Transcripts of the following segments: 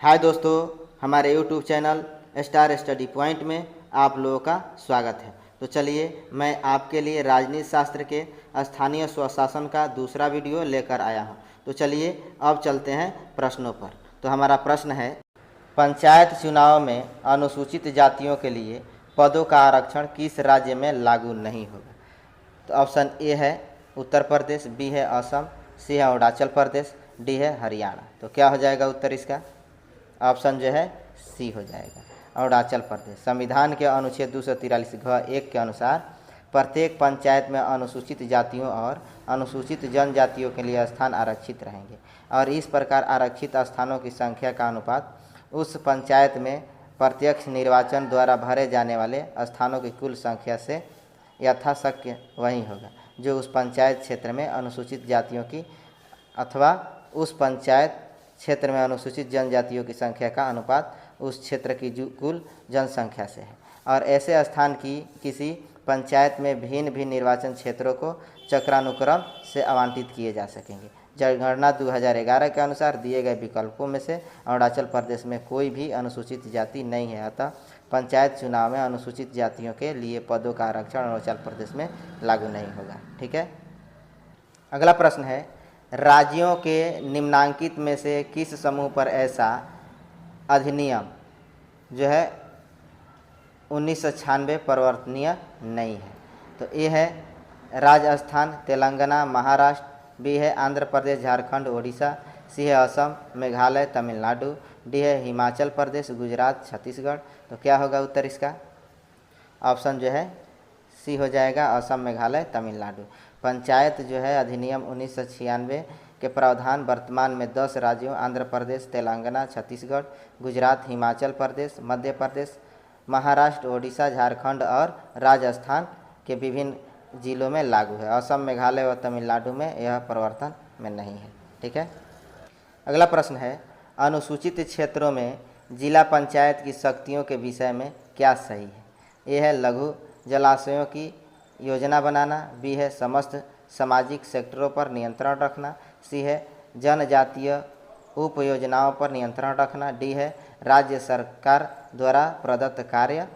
हाय दोस्तों, हमारे YouTube channel star study point में आप लोगों का स्वागत है। तो चलिए मैं आपके लिए राजनीति शास्त्र के स्थानीय स्वशासन का दूसरा वीडियो लेकर आया हूं। तो चलिए अब चलते हैं प्रश्नों पर। तो हमारा प्रश्न है, पंचायत चुनाव में अनुसूचित जातियों के लिए पदों का आरक्षण किस राज्य में लागू नहीं होगा। तो ऑप्शन ए है उत्तर प्रदेश, बी है असम, सी है अरुणाचल प्रदेश, डी है हरियाणा। तो क्या हो जाएगा उत्तर इसका? ऑप्शन जो है सी हो जाएगा, अरुणाचल प्रदेश। संविधान के अनुच्छेद 243(1) के अनुसार प्रत्येक पंचायत में अनुसूचित जातियों और अनुसूचित जनजातियों के लिए स्थान आरक्षित रहेंगे और इस प्रकार आरक्षित स्थानों की संख्या का अनुपात उस पंचायत में प्रत्यक्ष निर्वाचन द्वारा भरे जाने वाले स्थानों की कुल संख्या से यथाशक्य वही होगा जो उस पंचायत क्षेत्र में अनुसूचित जातियों की अथवा उस पंचायत क्षेत्र में अनुसूचित जनजातियों की संख्या का अनुपात उस क्षेत्र की कुल जनसंख्या से है। और ऐसे स्थान की किसी पंचायत में भिन्न भिन्न निर्वाचन क्षेत्रों को चक्रानुक्रम से आवंटित किए जा सकेंगे। जनगणना 2011 के अनुसार दिए गए विकल्पों में से अरुणाचल प्रदेश में कोई भी अनुसूचित जाति नहीं है, अतः पंचायत चुनाव में अनुसूचित जातियों के लिए पदों का आरक्षण अरुणाचल प्रदेश में लागू नहीं होगा। ठीक है। अगला प्रश्न है, राज्यों के निम्नांकित में से किस समूह पर ऐसा अधिनियम जो है 1996 परिवर्तनीय नहीं है। तो ए है राजस्थान, तेलंगाना, महाराष्ट्र, बी है आंध्र प्रदेश, झारखंड, ओडिशा, सी है असम, मेघालय, तमिलनाडु, डी है हिमाचल प्रदेश, गुजरात, छत्तीसगढ़। तो क्या होगा उत्तर इसका? ऑप्शन जो है सी हो जाएगा, असम, मेघालय, तमिलनाडु। पंचायत जो है अधिनियम 1996 के प्रावधान वर्तमान में 10 राज्यों आंध्र प्रदेश, तेलंगाना, छत्तीसगढ़, गुजरात, हिमाचल प्रदेश, मध्य प्रदेश, महाराष्ट्र, ओडिशा, झारखंड और राजस्थान के विभिन्न जिलों में लागू है। असम, मेघालय और तमिलनाडु में यह परिवर्तन में नहीं है। ठीक है। अगला प्रश्न है, अनुसूचित क्षेत्रों में जिला पंचायत की शक्तियों के विषय में क्या सही है? ए है लघु जलाशयों की योजना बनाना, बी है समस्त सामाजिक सेक्टरों पर नियंत्रण रखना, सी है जनजातीय उप योजनाओं पर नियंत्रण रखना, डी है राज्य सरकार द्वारा प्रदत्त कार्य,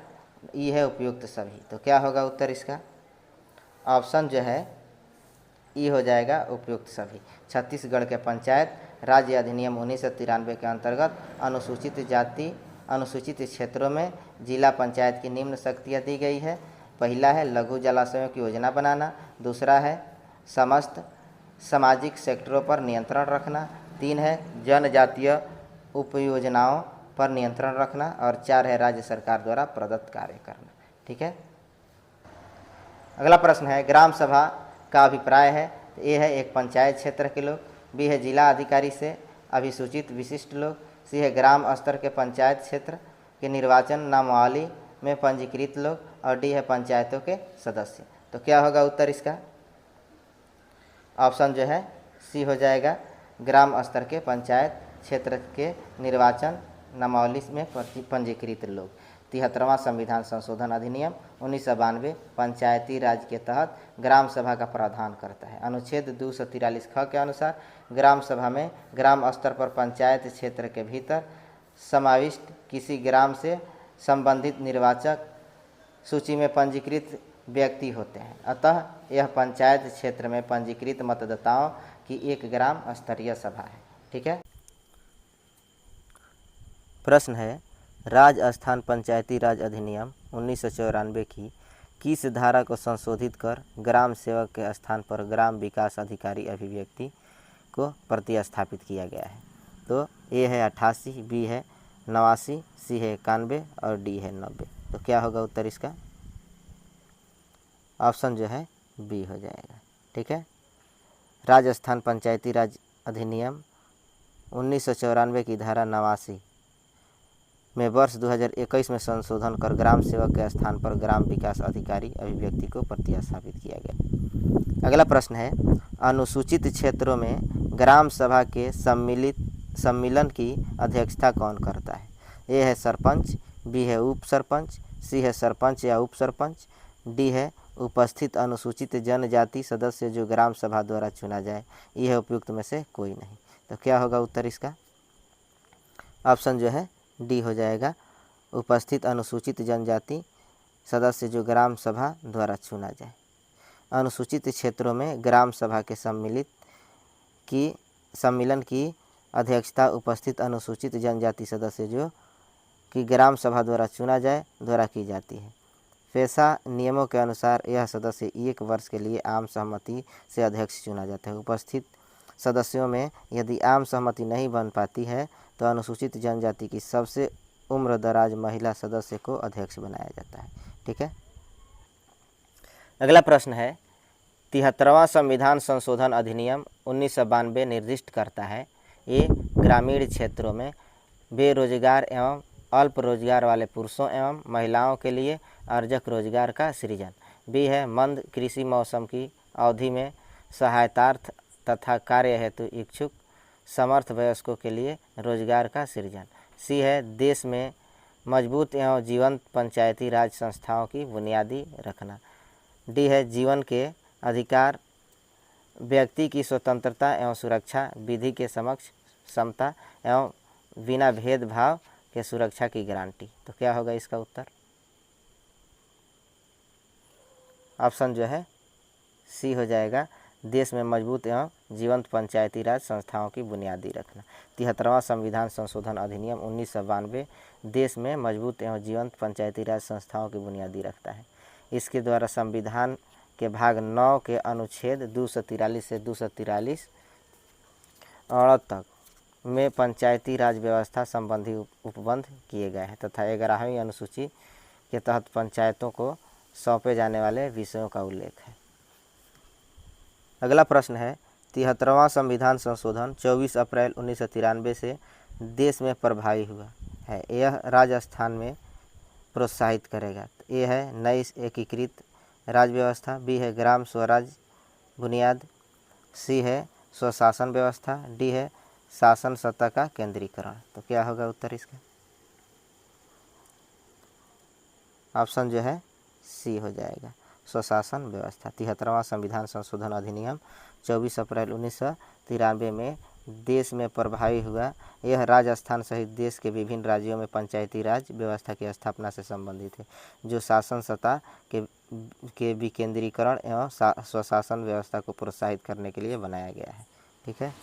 ई है उपयुक्त सभी। तो क्या होगा उत्तर इसका? ऑप्शन जो है ई हो जाएगा, उपयुक्त सभी। छत्तीसगढ़ के पंचायत राज्य अधिनियम 1993 के अंतर्गत अनुसूचित क्षेत्रों में जिला पंचायत की निम्न शक्तियाँ दी गई है। पहला है लघु जलाशयों की योजना बनाना, दूसरा है समस्त सामाजिक सेक्टरों पर नियंत्रण रखना, 3 है जनजातीय उपयोजनाओं पर नियंत्रण रखना और 4 है राज्य सरकार द्वारा प्रदत्त कार्य करना। ठीक है। अगला प्रश्न है, ग्राम सभा का अभिप्राय है। ए है एक पंचायत क्षेत्र के लोग, बी है जिला अधिकारी से अभिसूचित विशिष्ट लोग, सी है ग्राम स्तर के पंचायत क्षेत्र के निर्वाचन नामावली में पंजीकृत लोग और डी है पंचायतों के सदस्य। तो क्या होगा उत्तर इसका? ऑप्शन जो है सी हो जाएगा, ग्राम स्तर के पंचायत क्षेत्र के निर्वाचन नामावली में पंजीकृत लोग। 73वां संविधान संशोधन अधिनियम 1992 पंचायती राज के तहत ग्राम सभा का प्रावधान करता है। अनुच्छेद 243(ख) के अनुसार ग्राम सभा में ग्राम स्तर पर पंचायत क्षेत्र के भीतर समाविष्ट किसी ग्राम से संबंधित निर्वाचक सूची में पंजीकृत व्यक्ति होते हैं, अतः यह पंचायत क्षेत्र में पंजीकृत मतदाताओं की एक ग्राम स्तरीय सभा है। ठीक है। प्रश्न है, राजस्थान पंचायती राज अधिनियम 1994 की किस धारा को संशोधित कर ग्राम सेवक के स्थान पर ग्राम विकास अधिकारी अभिव्यक्ति को प्रतिस्थापित किया गया है? तो ए है 88, बी है 89, सी है 91 और डी है 90। तो क्या होगा उत्तर इसका? ऑप्शन जो है बी हो जाएगा। ठीक है। राजस्थान पंचायती राज अधिनियम 1994 की धारा 89 में वर्ष 2021 में संशोधन कर ग्राम सेवक के स्थान पर ग्राम विकास अधिकारी अभिव्यक्ति को प्रतिस्थापित किया गया। अगला प्रश्न है, अनुसूचित क्षेत्रों में ग्राम सभा के सम्मिलन की अध्यक्षता कौन करता है? ए है सरपंच, बी है उप सरपंच, सी है सरपंच या उप सरपंच, डी है उपस्थित अनुसूचित जनजाति सदस्य जो ग्राम सभा द्वारा चुना जाए, यह उपयुक्त में से कोई नहीं। तो क्या होगा उत्तर इसका? ऑप्शन जो है डी हो जाएगा, उपस्थित अनुसूचित जनजाति सदस्य जो ग्राम सभा द्वारा चुना जाए। अनुसूचित क्षेत्रों में ग्राम सभा के सम्मेलन की अध्यक्षता उपस्थित अनुसूचित जनजाति सदस्य जो कि ग्राम सभा द्वारा चुना जाए द्वारा की जाती है। पेशा नियमों के अनुसार यह सदस्य 1 वर्ष के लिए आम सहमति से अध्यक्ष चुना जाता है। उपस्थित सदस्यों में यदि आम सहमति नहीं बन पाती है तो अनुसूचित जनजाति की सबसे उम्रदराज महिला सदस्य को अध्यक्ष बनाया जाता है। ठीक है, अगला प्रश्न है 73वां संविधान संशोधन अधिनियम 1992 निर्दिष्ट करता है ए ग्रामीण क्षेत्रों में बेरोजगार एवं अल्प रोजगार वाले पुरुषों एवं महिलाओं के लिए अर्जक रोजगार का सृजन। बी है मंद कृषि मौसम की अवधि में सहायतार्थ तथा कार्य हेतु इच्छुक समर्थ वयस्कों के लिए रोजगार का सृजन। सी है देश में मजबूत एवं जीवंत पंचायती राज संस्थाओं की बुनियादी रखना। डी है जीवन के अधिकार, व्यक्ति की स्वतंत्रता एवं सुरक्षा, विधि के समक्ष समता एवं बिना भेदभाव के सुरक्षा की गारंटी। तो क्या होगा इसका उत्तर? ऑप्शन जो है सी हो जाएगा, देश में मजबूत एवं जीवंत पंचायती राज संस्थाओं की बुनियादी रखना। 73वां संविधान संशोधन अधिनियम 1992 देश में मजबूत एवं जीवंत पंचायती राज संस्थाओं की बुनियादी रखता है। इसके द्वारा संविधान के भाग 9 के अनुच्छेद 243 से 243 तक में पंचायती राज व्यवस्था संबंधी उपबंध किए गए हैं तथा 11वीं अनुसूची के तहत पंचायतों को सौंपे जाने वाले विषयों का उल्लेख है। अगला प्रश्न है 73वां संविधान संशोधन 24 अप्रैल 1993 से देश में प्रभावी हुआ है, यह राजस्थान में प्रोत्साहित करेगा। ए है नई एकीकृत राज्य व्यवस्था, बी है ग्राम स्वराज बुनियाद, सी है स्वशासन व्यवस्था, डी है शासन सत्ता का केंद्रीकरण। तो क्या होगा उत्तर इसका? ऑप्शन जो है सी हो जाएगा, स्वशासन व्यवस्था। 73वां संविधान संशोधन अधिनियम 24 अप्रैल 1993 में देश में प्रभावी हुआ। यह राजस्थान सहित देश के विभिन्न राज्यों में पंचायती राज व्यवस्था की स्थापना से संबंधित है, जो शासन सत्ता के विकेंद्रीकरण एवं स्वशासन व्यवस्था को प्रोत्साहित करने के लिए बनाया गया है। ठीक है,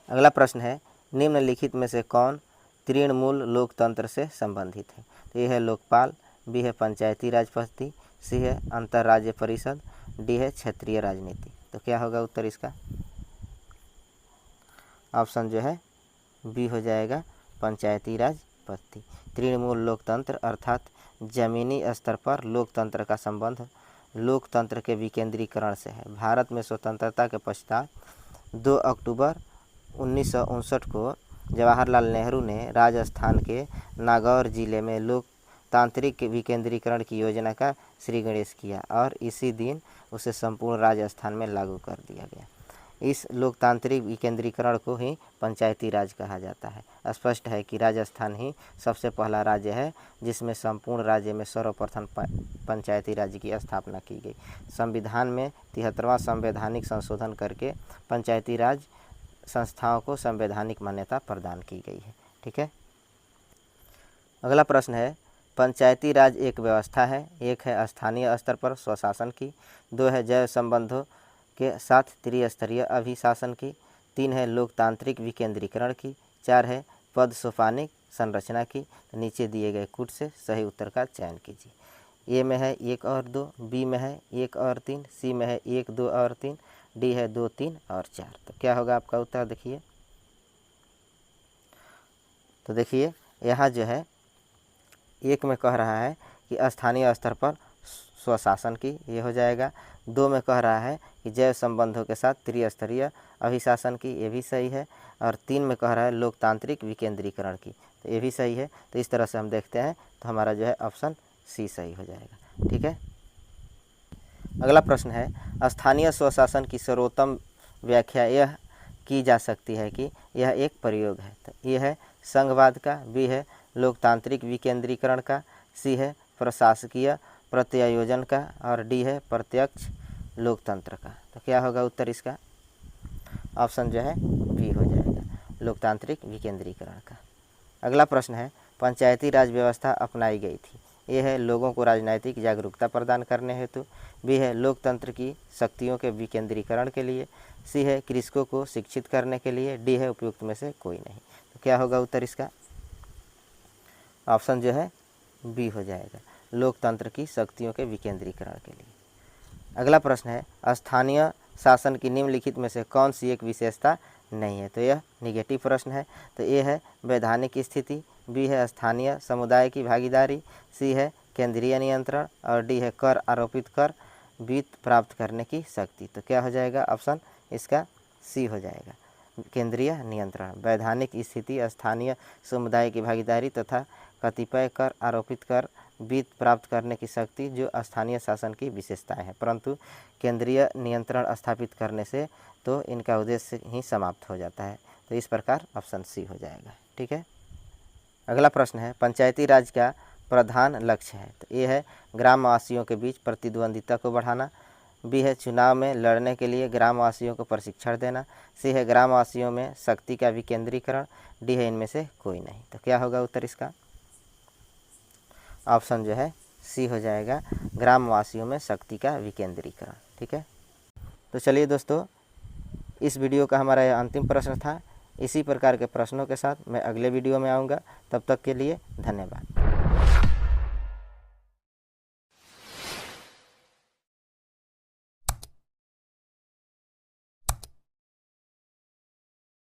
अगला प्रश्न है निम्नलिखित में से कौन तृणमूल लोकतंत्र से संबंधित है? तो ये है लोकपाल, बी है पंचायती राज पद्धति, सी है अंतर्राज्य परिषद, डी है क्षेत्रीय राजनीति। तो क्या होगा उत्तर इसका? ऑप्शन जो है बी हो जाएगा, पंचायती राज पद्धति। तृणमूल लोकतंत्र अर्थात जमीनी स्तर पर लोकतंत्र का संबंध लोकतंत्र के विकेंद्रीकरण से है। भारत में स्वतंत्रता के पश्चात 2 अक्टूबर 1959 को जवाहरलाल नेहरू ने राजस्थान के नागौर जिले में लोकतांत्रिक विकेंद्रीकरण की योजना का श्रीगणेश किया और इसी दिन उसे संपूर्ण राजस्थान में लागू कर दिया गया। इस लोकतांत्रिक विकेंद्रीकरण को ही पंचायती राज कहा जाता है। स्पष्ट है कि राजस्थान ही सबसे पहला राज्य है जिसमें संपूर्ण राज्य में सर्वप्रथम पंचायती राज की स्थापना की गई। संविधान में 73वां संवैधानिक संशोधन करके पंचायती राज संस्थाओं को संवैधानिक मान्यता प्रदान की गई है। ठीक है, अगला प्रश्न है पंचायती राज एक व्यवस्था है, एक है स्थानीय स्तर पर स्वशासन की, 2 है जैव संबंधों के साथ त्रिस्तरीय अभिशासन की, 3 है लोकतांत्रिक विकेंद्रीकरण की, 4 है पद सोपानिक संरचना की। नीचे दिए गए कूट से सही उत्तर का चयन कीजिए। ए में है 1 और 2, बी में है 1 और 3, सी में है 1, 2 और 3, डी है 2, 3 और 4। तो क्या होगा आपका उत्तर? देखिए, तो देखिए यहाँ जो है 1 में कह रहा है कि स्थानीय स्तर पर स्वशासन की, ये हो जाएगा। 2 में कह रहा है कि जैव संबंधों के साथ त्रिस्तरीय अभिशासन की, ये भी सही है। और 3 में कह रहा है लोकतांत्रिक विकेंद्रीकरण की, तो ये भी सही है। तो इस तरह से हम देखते हैं तो हमारा जो है ऑप्शन सी सही हो जाएगा। ठीक है, अगला प्रश्न है स्थानीय स्वशासन की सर्वोत्तम व्याख्या यह की जा सकती है कि यह एक प्रयोग है। तो ये है संघवाद का, बी है लोकतांत्रिक विकेंद्रीकरण का, सी है प्रशासकीय प्रत्यायोजन का और डी है प्रत्यक्ष लोकतंत्र का। तो क्या होगा उत्तर इसका? ऑप्शन जो है बी हो जाएगा, लोकतांत्रिक विकेंद्रीकरण का। अगला प्रश्न है, पंचायती राज व्यवस्था अपनाई गई थी। ए है लोगों को राजनीतिक जागरूकता प्रदान करने हेतु। बी है लोकतंत्र की शक्तियों के विकेंद्रीकरण के लिए। सी है कृषकों को शिक्षित करने के लिए। डी है उपयुक्त में से कोई नहीं। तो क्या होगा उत्तर इसका? ऑप्शन जो है बी हो जाएगा, लोकतंत्र की शक्तियों के विकेंद्रीकरण के लिए। अगला प्रश्न है, स्थानीय शासन की निम्नलिखित में से कौन सी एक विशेषता नहीं है? तो यह निगेटिव प्रश्न है। तो ए है वैधानिक स्थिति, बी है स्थानीय समुदाय की भागीदारी, सी है केंद्रीय नियंत्रण और डी है कर आरोपित कर वित्त प्राप्त करने की शक्ति। तो क्या हो जाएगा ऑप्शन इसका? सी हो जाएगा, केंद्रीय नियंत्रण। वैधानिक स्थिति, स्थानीय समुदाय की भागीदारी तथा कतिपय कर आरोपित कर वित्त प्राप्त करने की शक्ति जो स्थानीय शासन की विशेषताएं हैं, परंतु केंद्रीय नियंत्रण स्थापित करने से तो इनका उद्देश्य ही समाप्त हो जाता है। तो इस प्रकार ऑप्शन सी हो जाएगा। ठीक है। अगला प्रश्न है, पंचायती राज का प्रधान लक्ष्य है। तो ये है ग्रामवासियों के बीच प्रतिद्वंदिता को बढ़ाना, बी है चुनाव में लड़ने के लिए ग्रामवासियों को प्रशिक्षण देना, सी है ग्रामवासियों में शक्ति का विकेंद्रीकरण, डी है इनमें से कोई नहीं। तो क्या होगा उत्तर इसका? ऑप्शन जो है सी हो जाएगा, ग्रामवासियों में शक्ति का विकेंद्रीकरण। ठीक है। तो चलिए दोस्तों, इस वीडियो का हमारा यह अंतिम प्रश्न था। इसी प्रकार के प्रश्नों के साथ मैं अगले वीडियो में आऊँगा। तब तक के लिए धन्यवाद।